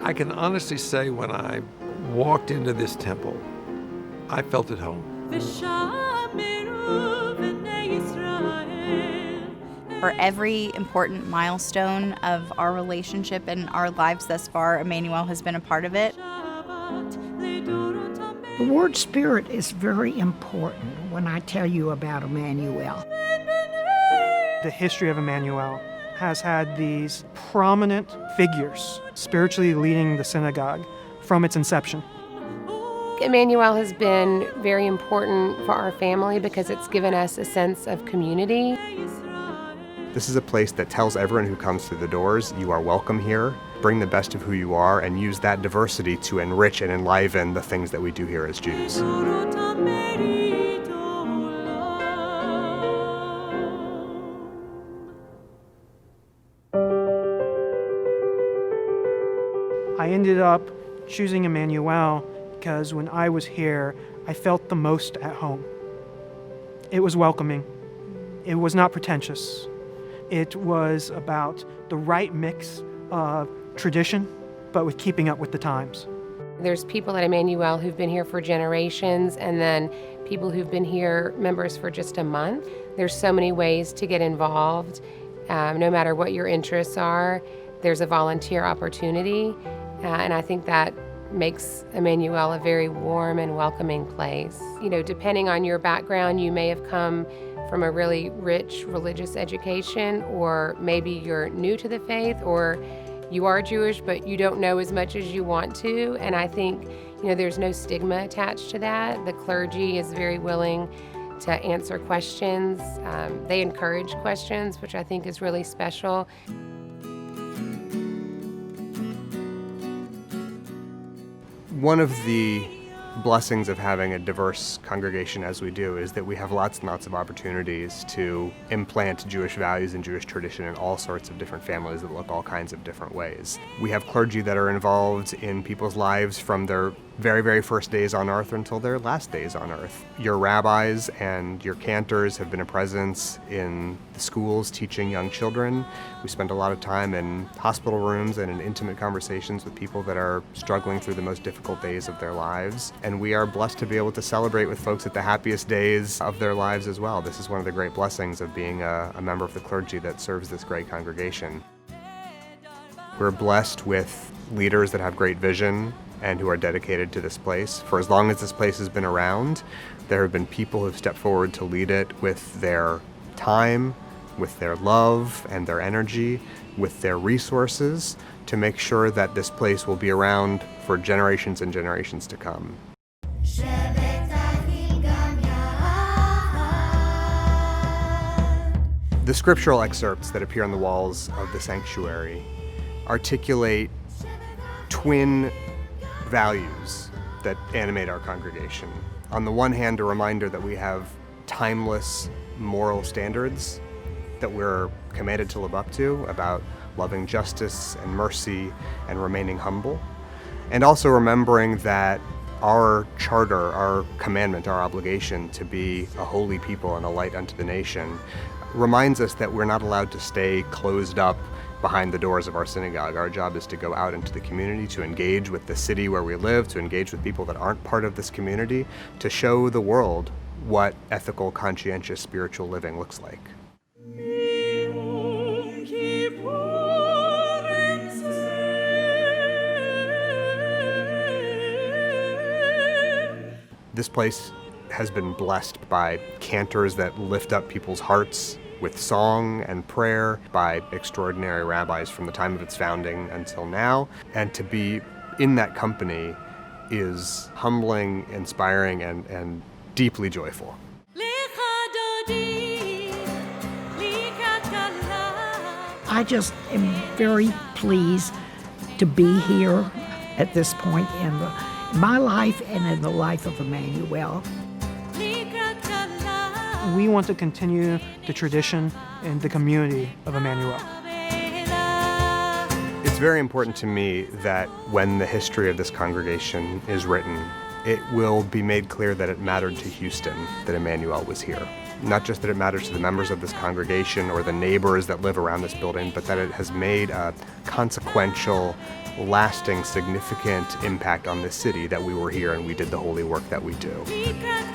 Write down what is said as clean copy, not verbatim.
I can honestly say when I walked into this temple, I felt at home. For every important milestone of our relationship and our lives thus far, Emanu El has been a part of it. The word spirit is very important when I tell you about Emanu El. The history of Emanu El has had these prominent figures spiritually leading the synagogue from its inception. Emanu El has been very important for our family because it's given us a sense of community. This is a place that tells everyone who comes through the doors, you are welcome here. Bring the best of who you are and use that diversity to enrich and enliven the things that we do here as Jews. I ended up choosing Emanu El because when I was here, I felt the most at home. It was welcoming. It was not pretentious. It was about the right mix of tradition, but with keeping up with the times. There's people at Emanu El who've been here for generations, and then people who've been here, members for just a month. There's so many ways to get involved. No matter what your interests are, there's a volunteer opportunity, and I think that makes Emanu El a very warm and welcoming place. You know, depending on your background, you may have come from a really rich religious education, or maybe you're new to the faith, or you are Jewish but you don't know as much as you want to. And I think, you know, there's no stigma attached to that. The clergy is very willing to answer questions. They encourage questions, which I think is really special. One of the blessings of having a diverse congregation as we do is that we have lots and lots of opportunities to implant Jewish values and Jewish tradition in all sorts of different families that look all kinds of different ways. We have clergy that are involved in people's lives from their very, very first days on earth until their last days on earth. Your rabbis and your cantors have been a presence in the schools teaching young children. We spend a lot of time in hospital rooms and in intimate conversations with people that are struggling through the most difficult days of their lives. And we are blessed to be able to celebrate with folks at the happiest days of their lives as well. This is one of the great blessings of being a member of the clergy that serves this great congregation. We're blessed with leaders that have great vision and who are dedicated to this place. For as long as this place has been around, there have been people who've stepped forward to lead it with their time, with their love and their energy, with their resources, to make sure that this place will be around for generations and generations to come. The scriptural excerpts that appear on the walls of the sanctuary articulate twin values that animate our congregation. On the one hand, a reminder that we have timeless moral standards that we're commanded to live up to about loving justice and mercy and remaining humble. And also remembering that our charter, our commandment, our obligation to be a holy people and a light unto the nation reminds us that we're not allowed to stay closed up behind the doors of our synagogue. Our job is to go out into the community, to engage with the city where we live, to engage with people that aren't part of this community, to show the world what ethical, conscientious, spiritual living looks like. This place has been blessed by cantors that lift up people's hearts with song and prayer, by extraordinary rabbis from the time of its founding until now. And to be in that company is humbling, inspiring, and deeply joyful. I just am very pleased to be here at this point in my life and in the life of Emanu El. We want to continue the tradition and the community of Emanu El. It's very important to me that when the history of this congregation is written, it will be made clear that it mattered to Houston that Emanu El was here. Not just that it matters to the members of this congregation or the neighbors that live around this building, but that it has made a consequential, lasting, significant impact on this city that we were here and we did the holy work that we do.